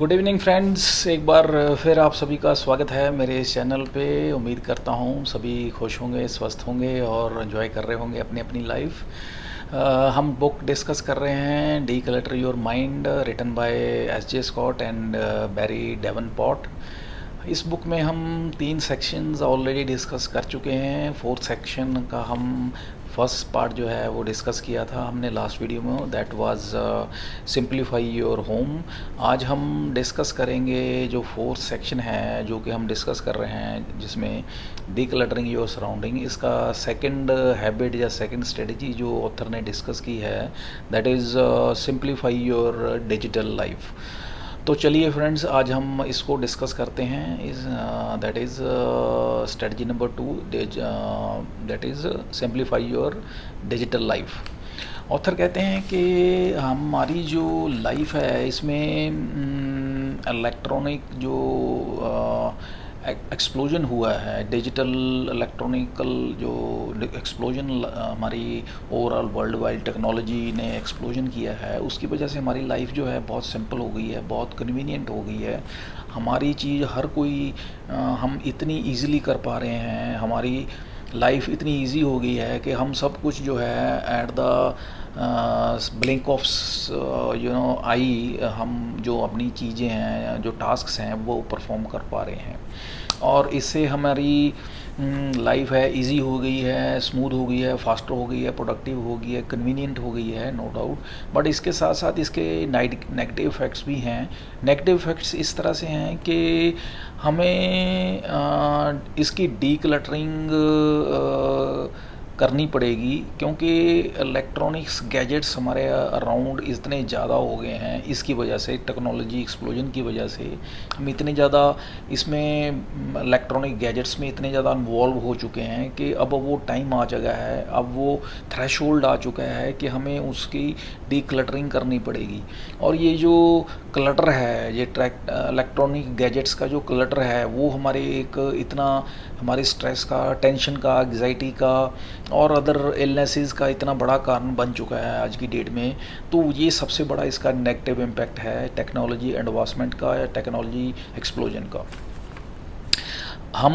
Good evening friends, एक बार फिर आप सभी का स्वागत है मेरे इस चैनल पे। उम्मीद करता हूँ सभी खुश होंगे, स्वस्थ होंगे और एंजॉय कर रहे होंगे अपनी अपनी लाइफ। हम बुक डिस्कस कर रहे हैं declutter your mind, written by S J. Scott and Barry Davenport. इस बुक में हम 3 सेक्शंस ऑलरेडी डिस्कस कर चुके हैं। 4th सेक्शन का हम फर्स्ट पार्ट जो है वो डिस्कस किया था हमने लास्ट वीडियो में, that was simplify your home. आज हम डिस्कस करेंगे जो 4th सेक्शन है जो कि हम डिस्कस कर रहे हैं, जिसमें डीक्लटरिंग योर सराउंडिंग। इसका सेकंड हैबिट या सेकंड स्ट्रेटजी जो ऑथर ने डिस्कस की है, that is simplify your digital life. तो चलिए फ्रेंड्स, आज हम इसको डिस्कस करते हैं। इस that is strategy number 2, that is simplify your digital life. Author कहते हैं कि हमारी जो लाइफ है इसमें इलेक्ट्रॉनिक जो एक्सप्लोजन हुआ है, डिजिटल इलेक्ट्रॉनिकल जो एक्सप्लोजन हमारी ओवरऑल वर्ल्ड वाइड टेक्नोलॉजी ने एक्सप्लोजन किया है, उसकी वजह से हमारी लाइफ जो है बहुत सिंपल हो गई है, बहुत कन्वीनियंट हो गई है। हमारी चीज़ हर कोई हम इतनी इजीली कर पा रहे हैं, हमारी लाइफ इतनी इजी हो गई है कि हम सब कुछ जो है एट द ब्लिंक ऑफ आई, हम जो अपनी चीज़ें हैं, जो टास्क्स हैं, वो परफॉर्म कर पा रहे हैं। और इससे हमारी लाइफ है इजी हो गई है, स्मूथ हो गई है, फास्टर हो गई है, प्रोडक्टिव हो गई है, कन्वीनियंट हो गई है, नो डाउट। बट इसके साथ साथ इसके नेगेटिव इफ़ेक्ट्स भी हैं। नेगेटिव इफ़ेक्ट्स इस तरह से हैं कि हमें इसकी डीक्लटरिंग करनी पड़ेगी, क्योंकि इलेक्ट्रॉनिक्स गैजेट्स हमारे अराउंड इतने ज़्यादा हो गए हैं। इसकी वजह से, टेक्नोलॉजी एक्सप्लोजन की वजह से हम इतने ज़्यादा इसमें इलेक्ट्रॉनिक गैजेट्स में इतने ज़्यादा इन्वॉल्व हो चुके हैं कि अब वो टाइम आ चुका है, अब वो थ्रेशोल्ड आ चुका है कि हमें उसकी डीक्लटरिंग करनी पड़ेगी। और ये जो क्लटर है, ये इलेक्ट्रॉनिक गैजेट्स का जो क्लटर है, वो हमारे एक इतना हमारे स्ट्रेस का, टेंशन का, एग्जाइटी का और अदर इलनेसेस का इतना बड़ा कारण बन चुका है आज की डेट में। तो ये सबसे बड़ा इसका नेगेटिव इम्पैक्ट है टेक्नोलॉजी एडवांसमेंट का या टेक्नोलॉजी एक्सप्लोजन का। हम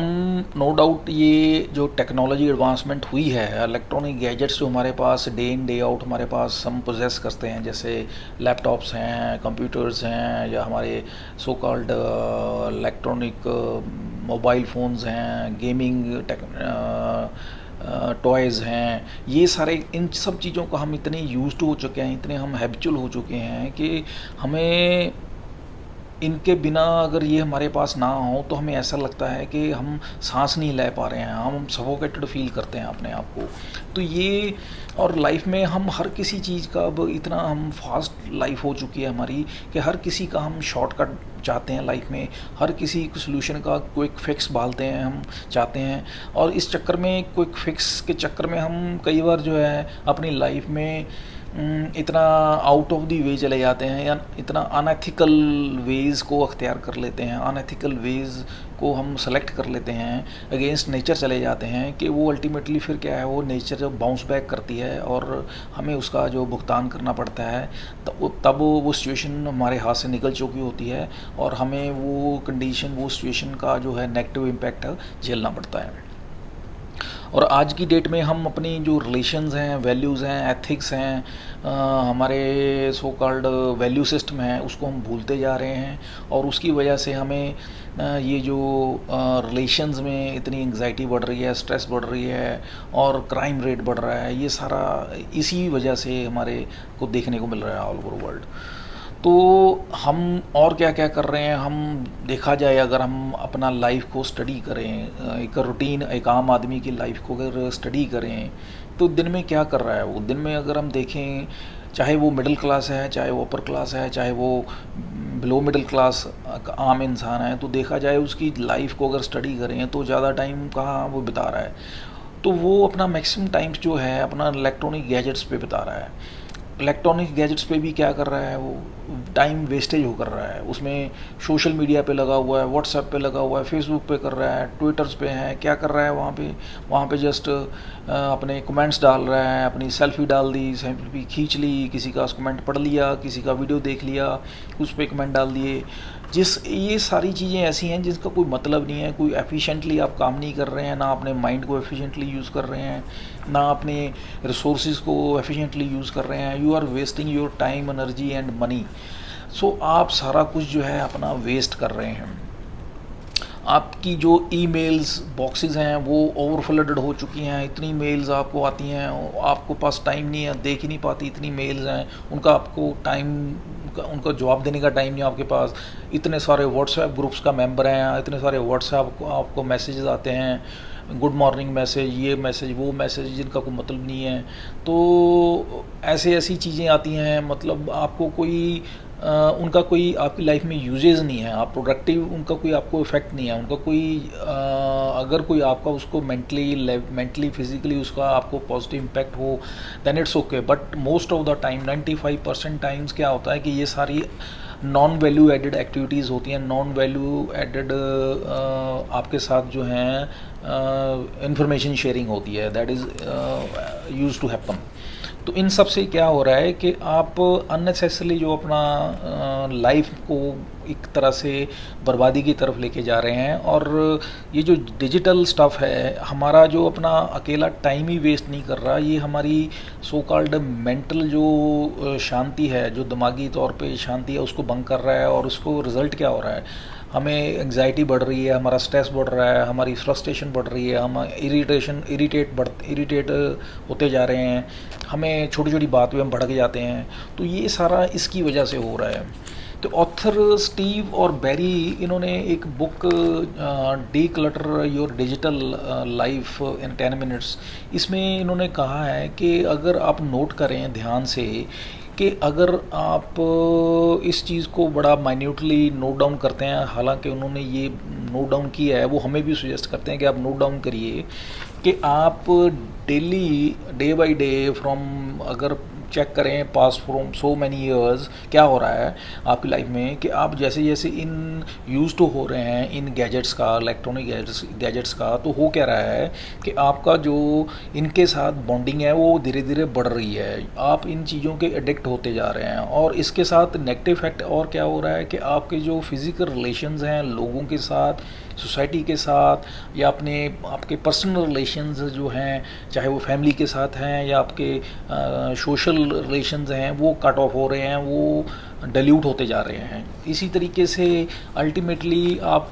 नो डाउट ये जो टेक्नोलॉजी एडवांसमेंट हुई है, इलेक्ट्रॉनिक गैजेट्स जो हमारे पास डे इन डे आउट हमारे पास हम पोजेस करते हैं, जैसे लैपटॉप्स हैं, कंप्यूटर्स हैं, या हमारे so called electronic mobile phones हैं, गेमिंग टॉयज़ हैं, ये सारे, इन सब चीज़ों का हम इतने यूज्ड हो चुके हैं, इतने हम हैबिचुअल हो चुके हैं कि हमें इनके बिना अगर ये हमारे पास ना हो तो हमें ऐसा लगता है कि हम सांस नहीं ले पा रहे हैं, हम सफोकेटेड फील करते हैं अपने आप को। तो ये, और लाइफ में हम हर किसी चीज़ का अब इतना हम फास्ट लाइफ हो चुकी है हमारी कि हर किसी का हम शॉर्टकट चाहते हैं लाइफ में, हर किसी सोल्यूशन का क्विक फिक्स भालते हैं, हम चाहते हैं। और इस चक्कर में, क्विक फिक्स के चक्कर में हम कई बार जो है अपनी लाइफ में इतना आउट ऑफ द वे चले जाते हैं, या इतना अनएथिकल वेज़ को अख्तियार कर लेते हैं, अनएथिकल वेज़ को हम सेलेक्ट कर लेते हैं, अगेंस्ट नेचर चले जाते हैं, कि वो अल्टीमेटली फिर क्या है, वो नेचर जब बाउंस बैक करती है और हमें उसका जो भुगतान करना पड़ता है, तब वो सिचुएशन हमारे हाथ से निकल चुकी होती है और हमें वो कंडीशन, वो सिचुएशन का जो है नेगेटिव इम्पैक्ट झेलना पड़ता है। और आज की डेट में हम अपनी जो रिलेशंस हैं, वैल्यूज़ हैं, एथिक्स हैं, हमारे सो कॉल्ड वैल्यू सिस्टम है, उसको हम भूलते जा रहे हैं। और उसकी वजह से हमें ये जो रिलेशंस में इतनी एंग्जाइटी बढ़ रही है, स्ट्रेस बढ़ रही है और क्राइम रेट बढ़ रहा है, ये सारा इसी वजह से हमारे को देखने को मिल रहा है ऑल ओवर वर्ल्ड। तो हम और क्या क्या कर रहे हैं, हम देखा जाए, अगर हम अपना लाइफ को स्टडी करें, एक रूटीन, एक आम आदमी की लाइफ को अगर स्टडी करें, तो दिन में क्या कर रहा है वो, दिन में अगर हम देखें, चाहे वो मिडिल क्लास है, चाहे वो अपर क्लास है, चाहे वो बिलो मिडिल क्लास आम इंसान है, तो देखा जाए उसकी लाइफ को अगर स्टडी करें तो ज़्यादा टाइम कहाँ वो बिता रहा है, तो वो अपना मैक्सिमम टाइम जो है अपना इलेक्ट्रॉनिक गैजेट्स पे बिता रहा है। इलेक्ट्रॉनिक गैजेट्स पे भी क्या कर रहा है वो, टाइम वेस्टेज हो कर रहा है उसमें। सोशल मीडिया पे लगा हुआ है, व्हाट्सएप पे लगा हुआ है, फेसबुक पे कर रहा है, ट्विटर्स पे है, क्या कर रहा है वहाँ पे जस्ट अपने कमेंट्स डाल रहा है, अपनी सेल्फी डाल दी, सेल्फी खींच ली, किसी का कमेंट पढ़ लिया, किसी का वीडियो देख लिया, उस पर कमेंट डाल दिए। ये सारी चीज़ें ऐसी हैं जिसका कोई मतलब नहीं है, कोई एफिशिएंटली आप काम नहीं कर रहे हैं, ना अपने माइंड को एफिशिएंटली यूज़ कर रहे हैं, ना अपने रिसोर्सेज को एफिशिएंटली यूज़ कर रहे हैं। You are wasting your time, energy and money. So आप सारा कुछ जो है अपना वेस्ट कर रहे हैं। आपकी जो ईमेल्स बॉक्सेस हैं वो ओवरफ्लडेड हो चुकी हैं, इतनी मेल्स आपको आती हैं, आपको पास टाइम नहीं है, देख ही नहीं पाती, इतनी मेल्स हैं, उनका आपको टाइम, उनका जवाब देने का टाइम नहीं है आपके पास। इतने सारे व्हाट्सएप ग्रुप्स का मेंबर हैं, इतने सारे व्हाट्सएप आपको मैसेजेस आते हैं, गुड मॉर्निंग मैसेज, ये मैसेज, वो मैसेज, जिनका कोई मतलब नहीं है। तो ऐसी चीज़ें आती हैं, मतलब आपको कोई उनका कोई आपकी लाइफ में यूजेस नहीं है, आप प्रोडक्टिव, उनका कोई आपको इफ़ेक्ट नहीं है, उनका कोई अगर कोई आपका उसको मेंटली फिजिकली उसका आपको पॉजिटिव इम्पैक्ट हो then it's okay. But most of the time 95% times क्या होता है कि ये सारी नॉन वैल्यू एडेड एक्टिविटीज़ होती हैं, नॉन वैल्यू एडेड आपके साथ जो हैं इंफॉर्मेशन शेयरिंग होती है, that is use to happen. तो इन सब से क्या हो रहा है कि आप अननेसेसरली जो अपना लाइफ को एक तरह से बर्बादी की तरफ लेके जा रहे हैं। और ये जो डिजिटल स्टफ़ है, हमारा जो अपना अकेला टाइम ही वेस्ट नहीं कर रहा, ये हमारी सो कॉल्ड मेंटल जो शांति है, जो दिमागी तौर पे शांति है, उसको भंग कर रहा है। और उसको रिज़ल्ट क्या हो रहा है, हमें एंग्जाइटी बढ़ रही है, हमारा स्ट्रेस बढ़ रहा है, हमारी फ्रस्ट्रेशन बढ़ रही है, हम इरिटेट होते जा रहे हैं, हमें छोटी छोटी बात पे हम भड़क जाते हैं। तो ये सारा इसकी वजह से हो रहा है। तो ऑथर स्टीव और बैरी, इन्होंने एक book D clutter your digital life in 10 minutes, इसमें इन्होंने कहा है कि अगर आप नोट करें ध्यान से कि अगर आप इस चीज़ को बड़ा माइन्यूटली नोट डाउन करते हैं, हालांकि उन्होंने ये नोट डाउन किया है, वो हमें भी सजेस्ट करते हैं कि आप नोट डाउन करिए कि आप daily day by day from, अगर चेक करें पास फ्रॉम सो मैनी ईयर्स क्या हो रहा है आपकी लाइफ में, कि आप जैसे जैसे इन यूज टू हो रहे हैं इन गैजेट्स का, इलेक्ट्रॉनिक गैजेट्स का, तो हो क्या रहा है कि आपका जो इनके साथ बॉन्डिंग है वो धीरे धीरे बढ़ रही है, आप इन चीज़ों के एडिक्ट होते जा रहे हैं। और इसके साथ नेगेटिव इफेक्ट और क्या हो रहा है कि आपके जो फिज़िकल रिलेशंस हैं लोगों के साथ, सोसाइटी के साथ, या आपके पर्सनल रिलेशंस जो हैं, चाहे वो फैमिली के साथ हैं या आपके सोशल रिलेशंस हैं, वो कट ऑफ हो रहे हैं, वो डाइल्यूट होते जा रहे हैं। इसी तरीके से अल्टीमेटली आप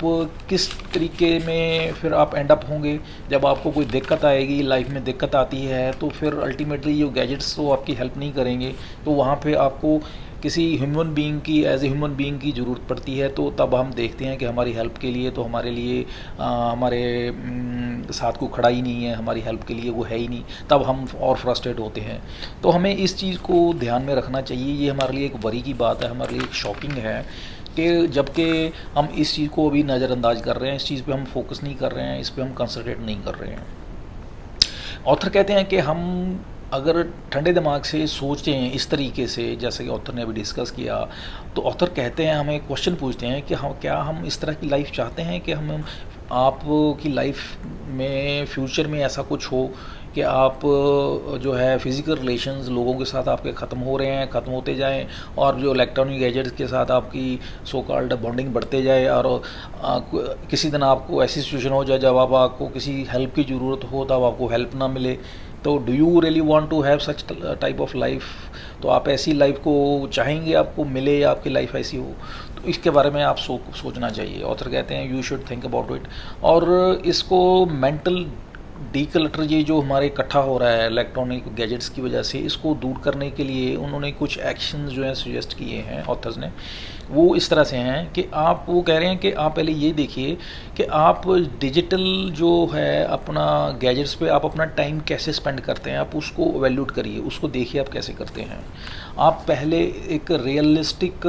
किस तरीके में फिर आप एंड अप होंगे, जब आपको कोई दिक्कत आएगी, लाइफ में दिक्कत आती है, तो फिर अल्टीमेटली ये गैजेट्स तो आपकी हेल्प नहीं करेंगे, तो वहाँ पे आपको किसी ह्यूमन बीइंग की, एज ए ह्यूमन बीइंग की ज़रूरत पड़ती है। तो तब हम देखते हैं कि हमारी हेल्प के लिए तो हमारे लिए हमारे साथ को खड़ा ही नहीं है, हमारी हेल्प के लिए वो है ही नहीं, तब हम और फ्रस्ट्रेट होते हैं। तो हमें इस चीज़ को ध्यान में रखना चाहिए। ये हमारे लिए एक वरी की बात है, हमारे लिए एक शॉकिंग है कि जबकि हम इस चीज़ को अभी नज़रअंदाज कर रहे हैं, इस चीज़ पे हम फोकस नहीं कर रहे हैं, इस पे हम कंसंट्रेट नहीं कर रहे हैं। ऑथर कहते हैं कि हम अगर ठंडे दिमाग से सोचते हैं इस तरीके से, जैसे कि ऑथर ने अभी डिस्कस किया, तो ऑथर कहते हैं, हमें क्वेश्चन पूछते हैं कि हम इस तरह की लाइफ चाहते हैं कि हम आपकी लाइफ में फ्यूचर में ऐसा कुछ हो कि आप जो है फिज़िकल रिलेशंस लोगों के साथ आपके ख़त्म हो रहे हैं, ख़त्म होते जाएं, और जो इलेक्ट्रॉनिक गैजेट्स के साथ आपकी सो कॉल्ड बॉन्डिंग बढ़ते जाए, और किसी दिन आपको ऐसी सिचुएशन हो जाए जब आपको किसी हेल्प की ज़रूरत हो, तब आपको हेल्प ना मिले। तो do you really want to have such type of life? तो आप ऐसी लाइफ को चाहेंगे आपको मिले, या आपकी लाइफ ऐसी हो? तो इसके बारे में आप सोचना चाहिए। ऑथर कहते हैं you should think about it. और इसको मेंटल डीक्लटर, ये जो हमारे इकट्ठा हो रहा है इलेक्ट्रॉनिक गैजेट्स की वजह से, इसको दूर करने के लिए उन्होंने कुछ एक्शंस जो हैं सजेस्ट किए हैं ऑथर्स ने। वो इस तरह से हैं कि आप, वो कह रहे हैं कि आप पहले ये देखिए कि आप डिजिटल जो है अपना गैजेट्स पे आप अपना टाइम कैसे स्पेंड करते हैं, आप उसको वैल्यूट करिए, उसको देखिए आप कैसे करते हैं। आप पहले एक रियलिस्टिक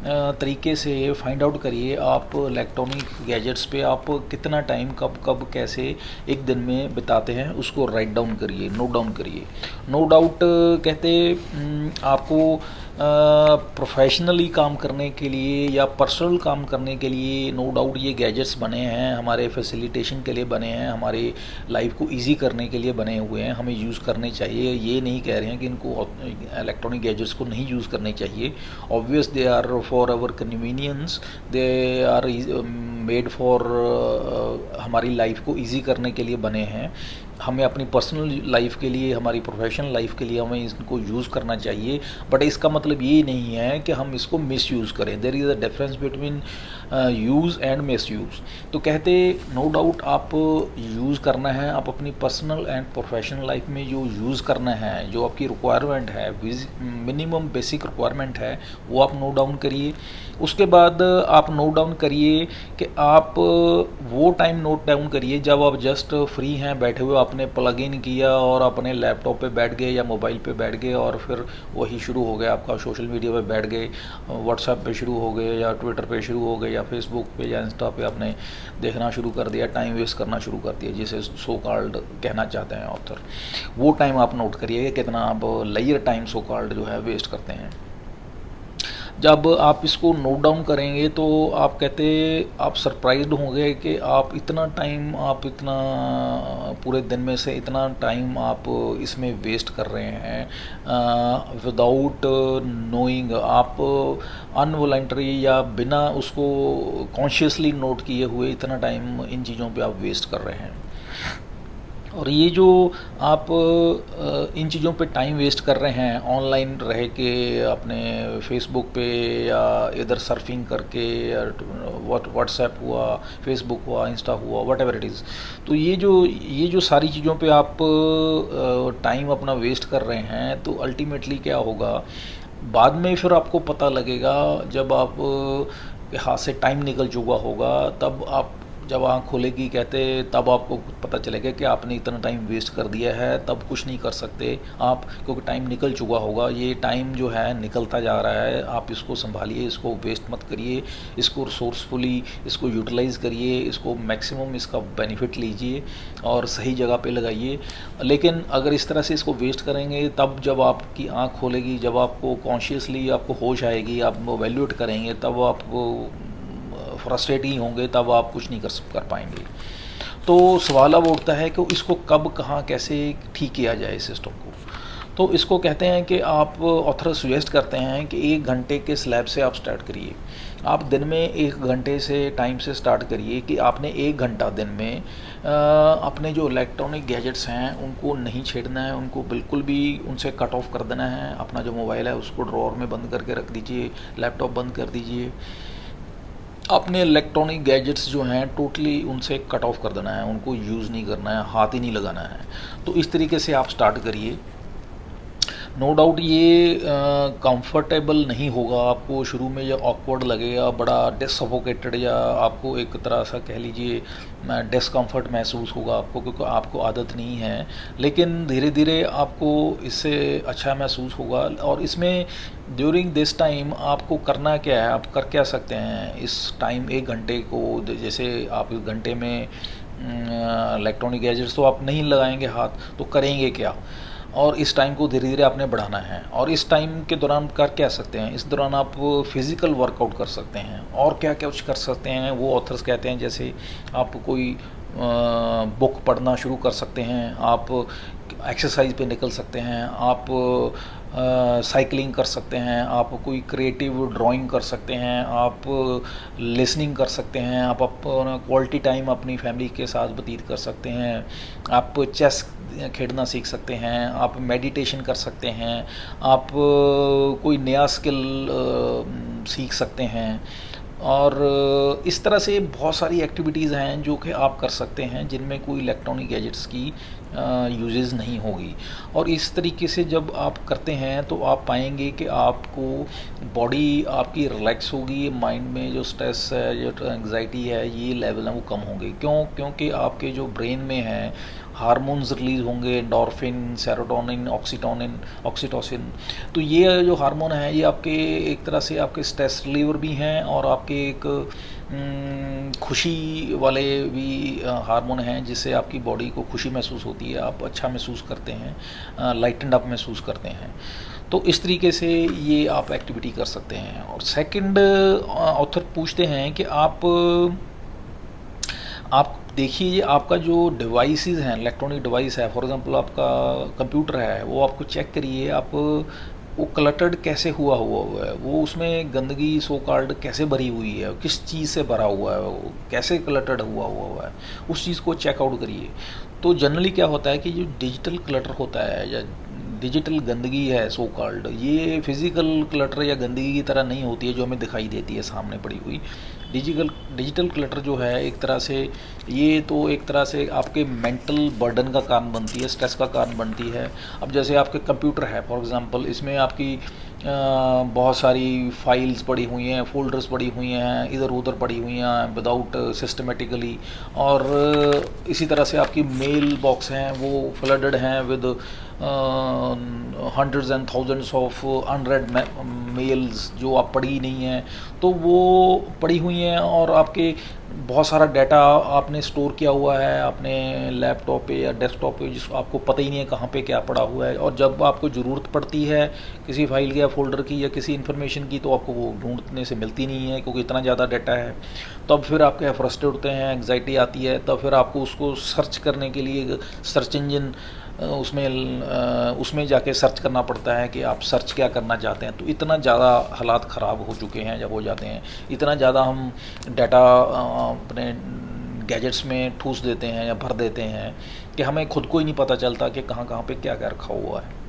तरीके से फाइंड आउट करिए आप इलेक्ट्रॉनिक गैजेट्स पे आप कितना टाइम कब कब कैसे एक दिन में बिताते हैं, उसको राइट डाउन करिए, नोट डाउन करिए। नो डाउट कहते आपको प्रोफेशनली काम करने के लिए या पर्सनल काम करने के लिए नो डाउट ये गैजेट्स बने हैं, हमारे फैसिलिटेशन के लिए बने हैं, हमारे लाइफ को इजी करने के लिए बने हुए हैं, हमें यूज़ करने चाहिए। ये नहीं कह रहे हैं कि इनको इलेक्ट्रॉनिक गैजेट्स को नहीं यूज़ करने चाहिए। Obvious they are for our convenience, they are made for हमारी लाइफ को ईजी करने के लिए बने हैं। हमें अपनी पर्सनल लाइफ के लिए, हमारी प्रोफेशनल लाइफ के लिए हमें इसको यूज़ करना चाहिए, बट इसका मतलब ये नहीं है कि हम इसको मिस यूज़ करें। There is a difference between use and misuse. तो कहते नो डाउट आप यूज़ करना है, आप अपनी पर्सनल एंड प्रोफेशनल लाइफ में जो यूज़ करना है, जो आपकी रिक्वायरमेंट है, मिनिमम बेसिक रिक्वायरमेंट है, वो आप नोट डाउन करिए। उसके बाद आप नोट डाउन करिए कि आप वो टाइम नोट डाउन करिए जब आप जस्ट फ्री हैं, बैठे हुए आपने प्लग इन किया और अपने लैपटॉप पे बैठ गए या मोबाइल पे बैठ गए और फिर वही शुरू हो गया आपका, सोशल मीडिया पे बैठ गए, व्हाट्सएप पे शुरू हो गए या ट्विटर पे शुरू हो गए या फेसबुक पे या इंस्टा पे आपने देखना शुरू कर दिया, टाइम वेस्ट करना शुरू कर दिया, जिसे सो कॉल्ड कहना चाहते हैं ऑथर। वो टाइम आप नोट करिए कितना आप लेयर टाइम सो कॉल्ड जो है वेस्ट करते हैं। जब आप इसको नोट डाउन करेंगे तो आप कहते आप सरप्राइज्ड होंगे कि आप इतना टाइम, आप इतना पूरे दिन में से इतना टाइम आप इसमें वेस्ट कर रहे हैं विदाउट नोइंग। आप अनवॉलंटरी या बिना उसको कॉन्शियसली नोट किए हुए इतना टाइम इन चीज़ों पे आप वेस्ट कर रहे हैं। और ये जो आप इन चीज़ों पे टाइम वेस्ट कर रहे हैं ऑनलाइन रह के, अपने फेसबुक पे या इधर सर्फिंग करके, या व्हाट्सएप हुआ, फेसबुक हुआ, इंस्टा हुआ, वट एवर इट इज़, तो ये जो सारी चीज़ों पे आप टाइम अपना वेस्ट कर रहे हैं, तो अल्टीमेटली क्या होगा बाद में फिर आपको पता लगेगा जब आप के हाथ से टाइम निकल चुका होगा, तब आप जब आँख खोलेगी कहते तब आपको पता चलेगा कि आपने इतना टाइम वेस्ट कर दिया है। तब कुछ नहीं कर सकते आप, क्योंकि टाइम निकल चुका होगा। ये टाइम जो है निकलता जा रहा है, आप इसको संभालिए, इसको वेस्ट मत करिए, इसको रिसोर्सफुली इसको यूटिलाइज़ करिए, इसको मैक्सिमम इसका बेनिफिट लीजिए और सही जगह पे लगाइए। लेकिन अगर इस तरह से इसको वेस्ट करेंगे, तब जब आपकी आँख खोलेगी, जब आपको कॉन्शियसली आपको होश आएगी, आप वैल्यूएट करेंगे, तब आपको फ्रस्ट्रेट ही होंगे, तब आप कुछ नहीं कर पाएंगे। तो सवाल अब उठता है कि इसको कब, कहाँ, कैसे ठीक किया जाए सिस्टम को। तो इसको कहते हैं कि आप ऑथर सजेस्ट करते हैं कि 1 घंटे के स्लैब से आप स्टार्ट करिए। आप दिन में 1 घंटे से टाइम से स्टार्ट करिए कि आपने 1 घंटा दिन में अपने जो इलेक्ट्रॉनिक गैजेट्स हैं उनको नहीं छेड़ना है, उनको बिल्कुल भी उनसे कट ऑफ कर देना है। अपना जो मोबाइल है उसको ड्रॉअर में बंद करके रख दीजिए, लैपटॉप बंद कर दीजिए, अपने इलेक्ट्रॉनिक गैजेट्स जो हैं टोटली उनसे कट ऑफ कर देना है, उनको यूज़ नहीं करना है, हाथ ही नहीं लगाना है। तो इस तरीके से आप स्टार्ट करिए। नो डाउट ये कंफर्टेबल नहीं होगा, आपको शुरू में ये ऑकवर्ड लगेगा, बड़ा डिसफोकेटेड, या आपको एक तरह सा कह लीजिए डिस्कम्फर्ट महसूस होगा आपको, क्योंकि आपको आदत नहीं है। लेकिन धीरे धीरे आपको इससे अच्छा महसूस होगा। और इसमें ड्यूरिंग दिस टाइम आपको करना क्या है, आप कर क्या सकते हैं इस टाइम 1 घंटे को। जैसे आप इस घंटे में इलेक्ट्रॉनिक गैजेट्स तो आप नहीं लगाएंगे हाथ, तो करेंगे क्या, और इस टाइम को धीरे धीरे आपने बढ़ाना है। और इस टाइम के दौरान कर क्या सकते हैं, इस दौरान आप फिज़िकल वर्कआउट कर सकते हैं, और क्या क्या कुछ कर सकते हैं वो ऑथर्स कहते हैं। जैसे आप कोई बुक पढ़ना शुरू कर सकते हैं, आप एक्सरसाइज पे निकल सकते हैं, आप साइकिलिंग कर सकते हैं, आप कोई क्रिएटिव ड्राइंग कर सकते हैं, आप लिसनिंग कर सकते हैं, आप क्वालिटी टाइम अपनी फैमिली के साथ व्यतीत कर सकते हैं, आप चेस खेलना सीख सकते हैं, आप मेडिटेशन कर सकते हैं, आप कोई नया स्किल सीख सकते हैं। और इस तरह से बहुत सारी एक्टिविटीज़ हैं जो कि आप कर सकते हैं जिनमें कोई इलेक्ट्रॉनिक गैजेट्स की यूजेस नहीं होगी। और इस तरीके से जब आप करते हैं तो आप पाएंगे कि आपको बॉडी आपकी रिलैक्स होगी, माइंड में जो स्ट्रेस है, जो एंग्जाइटी है, ये लेवल है वो कम होंगे। क्योंकि आपके जो ब्रेन में है हार्मोन्स रिलीज होंगे, एंडोर्फिन, सेरोटोनिन, ऑक्सीटोसिन। तो ये जो हार्मोन है ये आपके एक तरह से आपके स्ट्रेस रिलीवर भी हैं और आपके एक खुशी वाले भी हार्मोन हैं, जिससे आपकी बॉडी को खुशी महसूस होती है, आप अच्छा महसूस करते हैं, लाइटनड अप महसूस करते हैं। तो इस तरीके से ये आप एक्टिविटी कर सकते हैं। और सेकंड ऑथर पूछते हैं कि आप देखिए आपका जो डिवाइसेस हैं, इलेक्ट्रॉनिक डिवाइस है, फॉर एग्जांपल आपका कंप्यूटर है, वो आपको चेक करिए आप वो क्लटर्ड कैसे हुआ है, वो उसमें गंदगी सो कॉल्ड कैसे भरी हुई है, किस चीज़ से भरा हुआ है, वो कैसे क्लटर्ड हुआ है, उस चीज़ को चेकआउट करिए। तो जनरली क्या होता है कि जो डिजिटल क्लटर होता है या डिजिटल गंदगी है सो कॉल्ड, ये फिज़िकल क्लटर या गंदगी की तरह नहीं होती है जो हमें दिखाई देती है सामने पड़ी हुई। डिजिटल क्लटर जो है एक तरह से ये तो एक तरह से आपके मेंटल बर्डन का कारण बनती है, स्ट्रेस का कारण बनती है। अब जैसे आपके कंप्यूटर है फॉर एग्जांपल, इसमें आपकी बहुत सारी फाइल्स पड़ी हुई हैं, फोल्डर्स पड़ी हुई हैं, इधर उधर पड़ी हुई हैं विदाउट सिस्टमेटिकली, और इसी तरह से आपकी मेल बॉक्स हैं वो फ्लडेड हैं with hundreds and thousands of unread mails जो आप पढ़ी नहीं हैं, तो वो पड़ी हुई हैं। और आपके बहुत सारा डाटा आपने स्टोर किया हुआ है अपने लैपटॉप पे या डेस्कटॉप पे, जिसको आपको पता ही नहीं है कहाँ पे क्या पड़ा हुआ है, और जब आपको ज़रूरत पड़ती है किसी फाइल या फोल्डर की या किसी इन्फॉर्मेशन की, तो आपको वो ढूंढने से मिलती नहीं है क्योंकि इतना ज़्यादा डाटा है। तब फिर आपके फ्रस्ट्रेट होते हैं, एंग्जाइटी आती है, तब फिर आपको उसको सर्च करने के लिए सर्च इंजन उसमें जाके सर्च करना पड़ता है कि आप सर्च क्या करना चाहते हैं। तो इतना ज़्यादा हालात ख़राब हो चुके हैं जब हो जाते हैं, इतना ज़्यादा हम डाटा अपने गैजेट्स में ठूस देते हैं या भर देते हैं कि हमें खुद को ही नहीं पता चलता कि कहाँ कहाँ पे क्या क्या रखा हुआ है।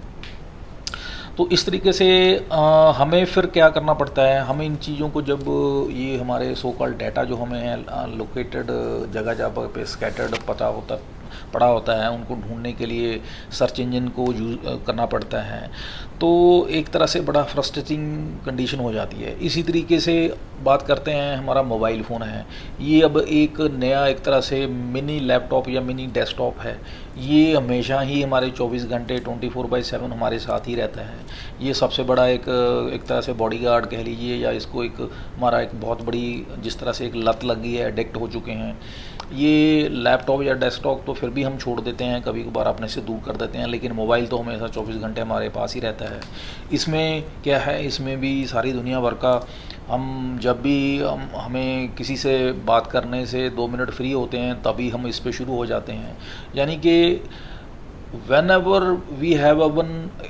तो इस तरीके से हमें फिर क्या करना पड़ता है, हमें इन चीज़ों को जब ये हमारे सो कॉल्ड डाटा जो हमें है लोकेटेड जगह जगह पे स्कैटर्ड पड़ा होता है, उनको ढूंढने के लिए सर्च इंजन को यूज़ करना पड़ता है। तो एक तरह से बड़ा फ्रस्ट्रेटिंग कंडीशन हो जाती है। इसी तरीके से बात करते हैं, हमारा मोबाइल फ़ोन है, ये अब एक नया एक तरह से मिनी लैपटॉप या मिनी डेस्कटॉप है। ये हमेशा ही हमारे 24 घंटे 24/7 हमारे साथ ही रहता है। ये सबसे बड़ा एक तरह से बॉडीगार्ड कह लीजिए, या इसको एक हमारा एक बहुत बड़ी जिस तरह से एक लत लगी है, एडिक्ट हो चुके हैं। ये लैपटॉप या डेस्कटॉप तो फिर भी हम छोड़ देते हैं, कभी कभार अपने से दूर कर देते हैं, लेकिन मोबाइल तो हमेशा 24 घंटे हमारे पास ही रहता है। इसमें क्या है, इसमें भी सारी दुनिया भर का हम जब भी हमें किसी से बात करने से 2 मिनट फ्री होते हैं तभी हम इस पे शुरू हो जाते हैं। यानी कि whenever we have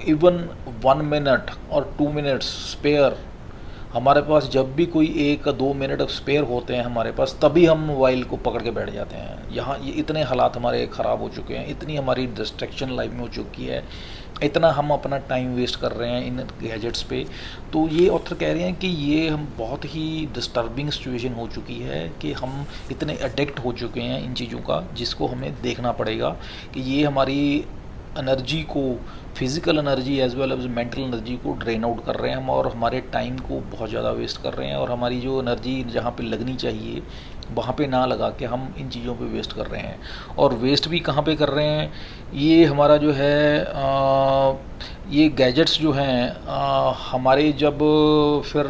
even 1 minute और 2 मिनट्स स्पेयर, हमारे पास जब भी कोई 1-2 मिनट स्पेयर होते हैं हमारे पास, तभी हम मोबाइल को पकड़ के बैठ जाते हैं। यहाँ ये इतने हालात हमारे ख़राब हो चुके हैं, इतनी हमारी डिस्ट्रैक्शन लाइफ में हो चुकी है, इतना हम अपना टाइम वेस्ट कर रहे हैं इन गैजेट्स पे। तो ये ऑथर कह रहे हैं कि ये हम बहुत ही डिस्टर्बिंग सिचुएशन हो चुकी है कि हम इतने एडिक्ट हो चुके हैं इन चीज़ों का, जिसको हमें देखना पड़ेगा कि ये हमारी एनर्जी को, physical energy as well as mental energy को ड्रेन आउट कर रहे हैं हम, और हमारे टाइम को बहुत ज़्यादा वेस्ट कर रहे हैं, और हमारी जो एनर्जी जहाँ पे लगनी चाहिए वहाँ पे ना लगा के हम इन चीज़ों पे वेस्ट कर रहे हैं। और वेस्ट भी कहाँ पे कर रहे हैं, ये हमारा जो है ये गैजेट्स जो हैं हमारे जब फिर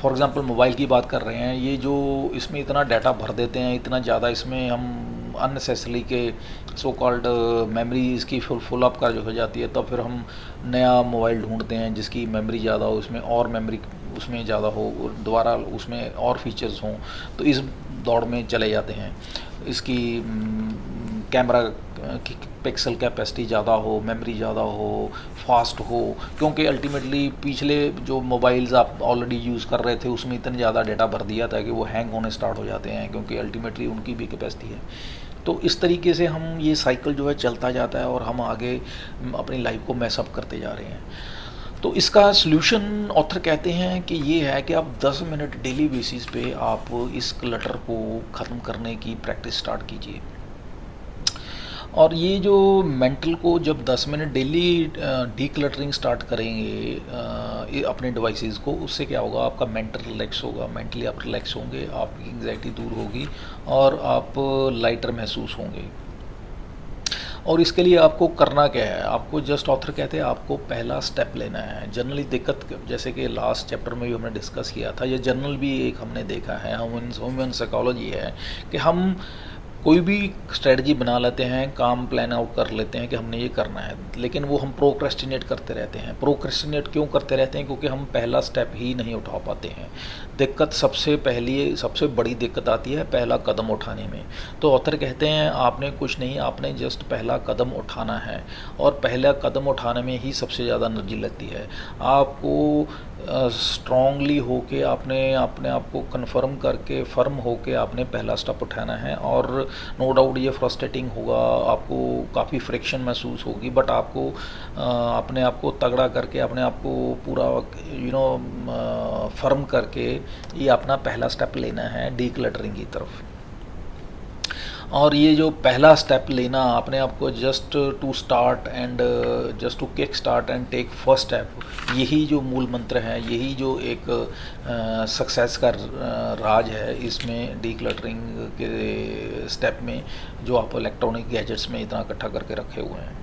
फॉर एग्ज़ाम्पल मोबाइल की बात कर रहे हैं, ये जो इसमें इतना डाटा भर देते हैं, इतना ज़्यादा इसमें हम अननेसेसरी के सो कॉल्ड मेमोरी इसकी फुल अप कर जो हो जाती है, तब फिर हम नया मोबाइल ढूंढते हैं जिसकी मेमोरी ज़्यादा हो, उसमें और मेमोरी उसमें ज़्यादा हो, और दोबारा उसमें और फीचर्स हों, तो इस दौड़ में चले जाते हैं। इसकी कैमरा की पिक्सल कैपेसिटी ज़्यादा हो, मेमोरी ज़्यादा हो, फास्ट हो, क्योंकि अल्टीमेटली पिछले जो मोबाइल्स आप ऑलरेडी यूज़ कर रहे थे उसमें इतना ज़्यादा डाटा भर दिया था कि वो हैंग होने स्टार्ट हो जाते हैं, क्योंकि अल्टीमेटली उनकी भी कैपेसिटी है। तो इस तरीके से हम ये साइकिल जो है चलता जाता है और हम आगे अपनी लाइफ को मैसअप करते जा रहे हैं। तो इसका सल्यूशन ऑथर कहते हैं कि ये है कि आप 10 मिनट डेली बेसिस पे आप इस क्लटर को ख़त्म करने की प्रैक्टिस स्टार्ट कीजिए। और ये जो मेंटल को जब 10 मिनट डेली डीक्लटरिंग स्टार्ट करेंगे अपने डिवाइसेस को, उससे क्या होगा, आपका मेंटल रिलैक्स होगा, मेंटली आप रिलैक्स होंगे, आपकी एंग्जाइटी दूर होगी और आप लाइटर महसूस होंगे। और इसके लिए आपको करना क्या है, आपको जस्ट ऑथर कहते हैं आपको पहला स्टेप लेना है। जनरली दिक्कत जैसे कि लास्ट चैप्टर में भी हमने डिस्कस किया था, ये जनरल भी एक हमने देखा है, ह्यूमन साइकोलॉजी है कि हम कोई भी स्ट्रेटजी बना लेते हैं, काम प्लान आउट कर लेते हैं कि हमने ये करना है, लेकिन वो हम प्रोक्रेस्टिनेट करते रहते हैं। प्रोक्रेस्टिनेट क्यों करते रहते हैं? क्योंकि हम पहला स्टेप ही नहीं उठा पाते हैं। दिक्कत सबसे बड़ी दिक्कत आती है पहला कदम उठाने में। तो ऑथर कहते हैं आपने कुछ नहीं, आपने जस्ट पहला कदम उठाना है, और पहला कदम उठाने में ही सबसे ज़्यादा एनर्जी लगती है। आपको स्ट्रांगली होके आपने अपने आप को कन्फर्म करके फर्म होके आपने पहला स्टेप उठाना है। और नो डाउट ये फ्रस्ट्रेटिंग होगा, आपको काफ़ी फ्रिक्शन महसूस होगी, बट आपको अपने आप को तगड़ा करके अपने आप को पूरा फर्म करके ये अपना पहला स्टेप लेना है डीक्लटरिंग की तरफ। और ये जो पहला स्टेप लेना आपने आपको just to start and just to kick start and take first step, यही जो मूल मंत्र है, यही जो एक सक्सेस का राज है इसमें डीक्लटरिंग के स्टेप में, जो आप इलेक्ट्रॉनिक गैजेट्स में इतना इकट्ठा करके रखे हुए हैं।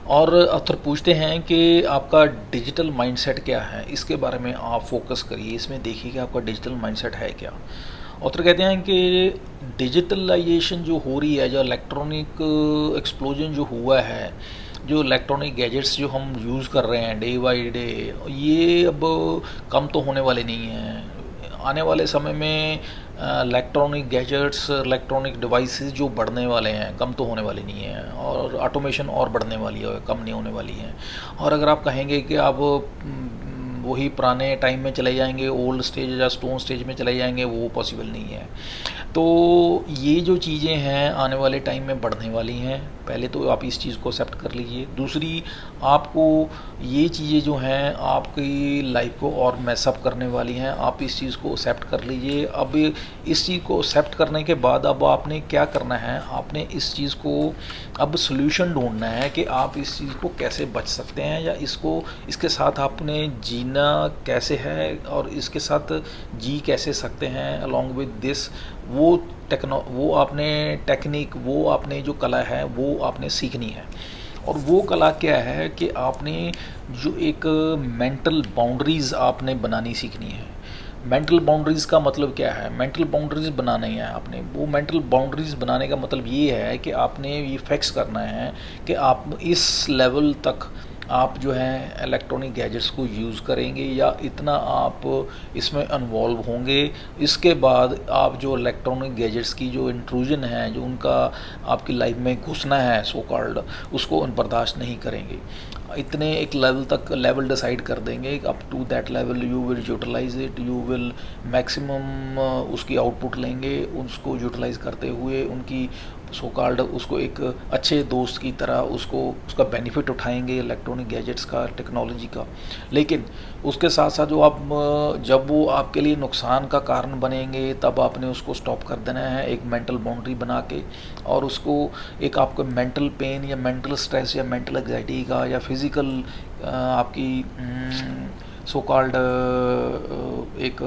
और अक्सर पूछते हैं कि आपका डिजिटल माइंडसेट क्या है, इसके बारे में आप फोकस करिए, इसमें देखिए कि आपका डिजिटल माइंडसेट है क्या। ऑथर कहते हैं कि डिजिटलाइजेशन जो हो रही है, जो इलेक्ट्रॉनिक एक्सप्लोजन जो हुआ है, जो इलेक्ट्रॉनिक गैजेट्स जो हम यूज़ कर रहे हैं डे बाय डे, ये अब कम तो होने वाले नहीं हैं। आने वाले समय में इलेक्ट्रॉनिक गैजेट्स, इलेक्ट्रॉनिक डिवाइसेस जो बढ़ने वाले हैं, कम तो होने वाले नहीं हैं, और ऑटोमेशन और बढ़ने वाली है, कम नहीं होने वाली है। और अगर आप कहेंगे कि आप वही पुराने टाइम में चले जाएंगे, ओल्ड स्टेज या स्टोन स्टेज में चले जाएंगे, वो पॉसिबल नहीं है। तो ये जो चीज़ें हैं आने वाले टाइम में बढ़ने वाली हैं। पहले तो आप इस चीज़ को एक्सेप्ट कर लीजिए। दूसरी, आपको ये चीज़ें जो हैं आपकी लाइफ को और मैसअप करने वाली हैं, आप इस चीज़ को एक्सेप्ट कर लीजिए। अब इस चीज़ को एक्सेप्ट करने के बाद अब आपने क्या करना है, आपने इस चीज़ को अब सोल्यूशन ढूंढना है कि आप इस चीज़ को कैसे बच सकते हैं, या इसके साथ आपने जीना कैसे है और इसके साथ जी कैसे सकते हैं। अलॉन्ग विद दिस वो आपने टेक्निक, वो आपने जो कला है वो आपने सीखनी है। और वो कला क्या है कि आपने जो एक मेंटल बाउंड्रीज़ आपने बनानी सीखनी है। मेंटल बाउंड्रीज़ का मतलब क्या है? मेंटल बाउंड्रीज़ बनाना ही है आपने। वो मेंटल बाउंड्रीज़ बनाने का मतलब ये है कि आपने ये फिक्स करना है कि आप इस लेवल तक आप जो है इलेक्ट्रॉनिक गैजेट्स को यूज़ करेंगे, या इतना आप इसमें इन्वॉल्व होंगे। इसके बाद आप जो इलेक्ट्रॉनिक गैजेट्स की जो इंट्रूजन है, जो उनका आपकी लाइफ में घुसना है सो कॉल्ड, उसको बर्दाश्त नहीं करेंगे। इतने एक लेवल डिसाइड कर देंगे, up to that level you will utilize it, you will maximum उसकी आउटपुट लेंगे, उसको यूटिलाइज करते हुए उनकी सो कॉल्ड उसको एक अच्छे दोस्त की तरह उसका बेनिफिट उठाएंगे इलेक्ट्रॉनिक गैजेट्स का, टेक्नोलॉजी का। लेकिन उसके साथ साथ जब वो आपके लिए नुकसान का कारण बनेंगे, तब आपने उसको स्टॉप कर देना है एक मेंटल बाउंड्री बना के। और उसको एक आपको मेंटल पेन या मेंटल स्ट्रेस या मेंटल एग्जाइटी का या फिज़िकल आपकी सो कॉल्ड एक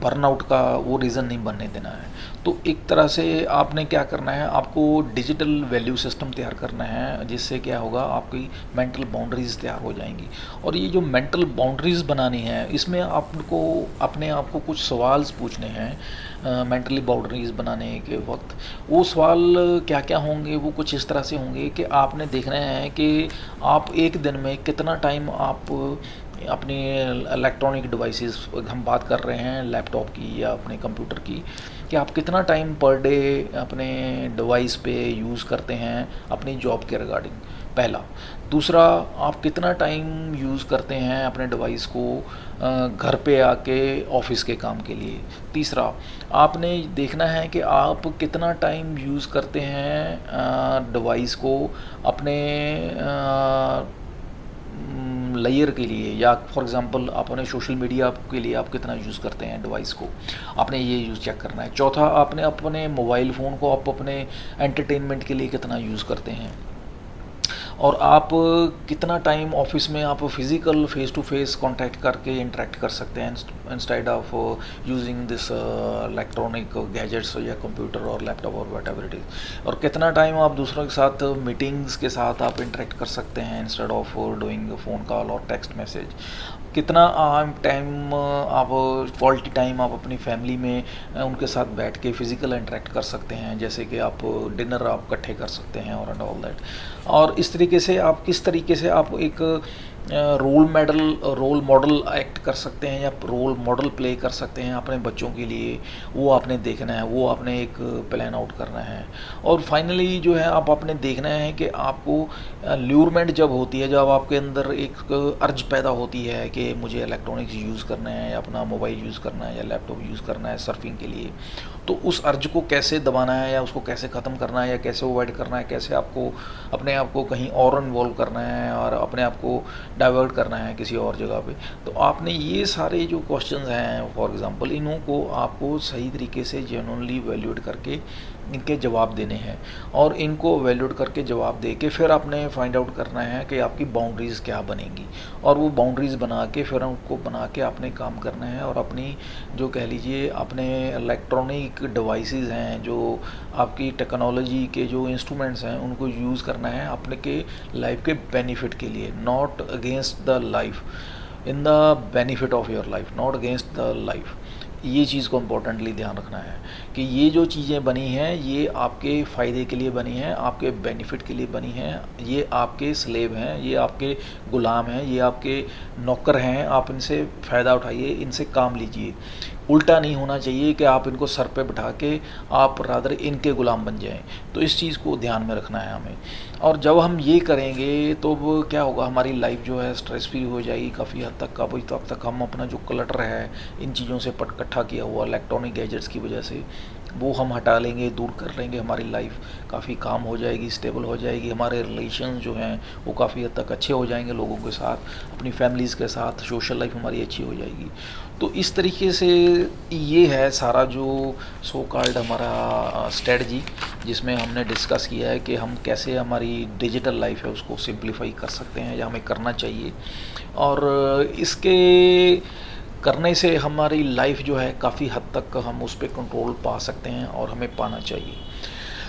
बर्नआउट का वो रीज़न नहीं बनने देना है। तो एक तरह से आपने क्या करना है, आपको डिजिटल वैल्यू सिस्टम तैयार करना है, जिससे क्या होगा, आपकी मेंटल बाउंड्रीज़ तैयार हो जाएंगी। और ये जो मेंटल बाउंड्रीज़ बनानी है, इसमें आपको अपने आप को कुछ सवाल पूछने हैं मेंटली बाउंड्रीज़ बनाने के वक्त। वो सवाल क्या क्या होंगे, वो कुछ इस तरह से होंगे कि आपने देखना है कि आप एक दिन में कितना टाइम आप अपने इलेक्ट्रॉनिक डिवाइसेस, हम बात कर रहे हैं लैपटॉप की या अपने कंप्यूटर की, कि आप कितना टाइम पर डे अपने डिवाइस पे यूज़ करते हैं अपनी जॉब के रिगार्डिंग, पहला। दूसरा, आप कितना टाइम यूज़ करते हैं अपने डिवाइस को घर पे आके ऑफिस के काम के लिए। तीसरा, आपने देखना है कि आप कितना टाइम यूज़ करते हैं डिवाइस को अपने लेयर के लिए, या फॉर एग्जांपल अपने सोशल मीडिया के लिए आप कितना यूज़ करते हैं डिवाइस को, आपने ये यूज़ चेक करना है। चौथा, आपने अपने मोबाइल फ़ोन को आप अपने एंटरटेनमेंट के लिए कितना यूज़ करते हैं। और आप कितना टाइम ऑफिस में आप physical face to face contact करके इंटरेक्ट कर सकते हैं instead of using this electronic gadgets या कंप्यूटर और लैपटॉप और वट एवर इट इज़। और कितना टाइम आप दूसरों के साथ मीटिंग्स के साथ आप इंटरेक्ट कर सकते हैं instead of doing phone call और टेक्स्ट मैसेज। कितना टाइम आप क्वालिटी टाइम आप अपनी फैमिली में उनके साथ बैठ के फिज़िकल इंटरेक्ट कर सकते हैं, जैसे कि आप डिनर आप इकट्ठे कर सकते हैं और एंड ऑल दैट। और इस तरीके से आप किस तरीके से आप एक रोल मॉडल एक्ट कर सकते हैं या रोल मॉडल प्ले कर सकते हैं अपने बच्चों के लिए, वो आपने देखना है, वो आपने एक प्लान आउट करना है। और फाइनली जो है आप आपने देखना है कि आपको ल्यूरमेंट जब होती है, जब आपके अंदर एक अर्ज पैदा होती है कि मुझे इलेक्ट्रॉनिक्स यूज़ करना है या अपना मोबाइल यूज़ करना है या लैपटॉप यूज़ करना है सर्फिंग के लिए, तो उस अर्ज को कैसे दबाना है या उसको कैसे ख़त्म करना है या कैसे अवॉइड करना है, कैसे आपको अपने आप को कहीं और इन्वॉल्व करना है और अपने आप को डाइवर्ट करना है किसी और जगह पे। तो आपने ये सारे जो क्वेश्चंस हैं फॉर एग्जांपल, इन्हों को आपको सही तरीके से जेन्युइनली वैल्यूएट करके इनके जवाब देने हैं और इनको वैल्यूएट करके जवाब दे के फिर आपने फाइंड आउट करना है कि आपकी बाउंड्रीज़ क्या बनेंगी, और वो बाउंड्रीज़ बना के फिर उनको बना के आपने काम करना है और अपनी जो कह लीजिए अपने इलेक्ट्रॉनिक डिवाइसेस हैं, जो आपकी टेक्नोलॉजी के जो इंस्ट्रूमेंट्स हैं, उनको यूज़ करना है अपने के लाइफ के बेनिफिट के लिए, not against the life, in the benefit of your life, not against the life. ये चीज़ को इम्पोर्टेंटली ध्यान रखना है कि ये जो चीज़ें बनी हैं ये आपके फ़ायदे के लिए बनी हैं, आपके बेनिफिट के लिए बनी हैं, ये आपके स्लेव हैं, ये आपके ग़ुलाम हैं, ये आपके नौकर हैं, आप इनसे फ़ायदा उठाइए, इनसे काम लीजिए। उल्टा नहीं होना चाहिए कि आप इनको सर पे बिठा के आप रादर इनके ग़ुलाम बन जाएं। तो इस चीज़ को ध्यान में रखना है हमें। और जब हम ये करेंगे तो वो क्या होगा, हमारी लाइफ जो है स्ट्रेस फ्री हो जाएगी काफ़ी हद तक। काफ़ी तो अब तक हम अपना जो क्लटर है इन चीज़ों से इकट्ठा किया हुआ इलेक्ट्रॉनिक गैजेट्स की वजह से, वो हम हटा लेंगे, दूर कर लेंगे, हमारी लाइफ काफ़ी काम हो जाएगी, स्टेबल हो जाएगी, हमारे रिलेशन जो हैं वो काफ़ी हद तक अच्छे हो जाएंगे लोगों के साथ, अपनी फैमिलीज़ के साथ, सोशल लाइफ हमारी अच्छी हो जाएगी। तो इस तरीके से ये है सारा जो सो कॉल्ड हमारा स्ट्रेटजी, जिसमें हमने डिस्कस किया है कि हम कैसे हमारी डिजिटल लाइफ है उसको सिंप्लीफाई कर सकते हैं या हमें करना चाहिए, और इसके करने से हमारी लाइफ जो है काफ़ी हद तक हम उस पर कंट्रोल पा सकते हैं और हमें पाना चाहिए।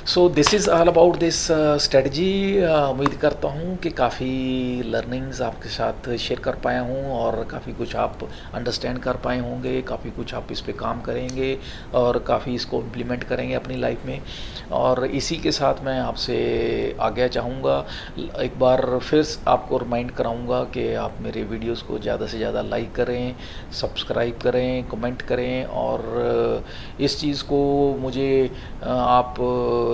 So this is all about this strategy. उम्मीद करता हूँ कि काफ़ी लर्निंग्स आपके साथ शेयर कर पाया हूँ और काफ़ी कुछ आप अंडरस्टैंड कर पाए होंगे, काफ़ी कुछ आप इस पे काम करेंगे और काफ़ी इसको इम्प्लीमेंट करेंगे अपनी लाइफ में। और इसी के साथ मैं आपसे आगे चाहूँगा, एक बार फिर आपको रिमाइंड कराऊँगा कि आप मेरे वीडियोज़ को ज़्यादा से ज़्यादा लाइक करें, सब्सक्राइब करें, कमेंट करें, और इस चीज़ को मुझे आप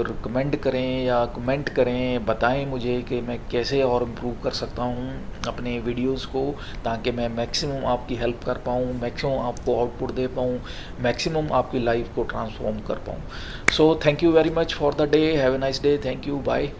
रिकमेंड करें या कमेंट करें, बताएं मुझे कि मैं कैसे और इम्प्रूव कर सकता हूं अपने वीडियोस को, ताकि मैं मैक्सिमम आपकी हेल्प कर पाऊं, मैक्सिमम आपको आउटपुट दे पाऊं, मैक्सिमम आपकी लाइफ को ट्रांसफॉर्म कर पाऊं। So thank you very much for the day, have a nice day, thank you, bye.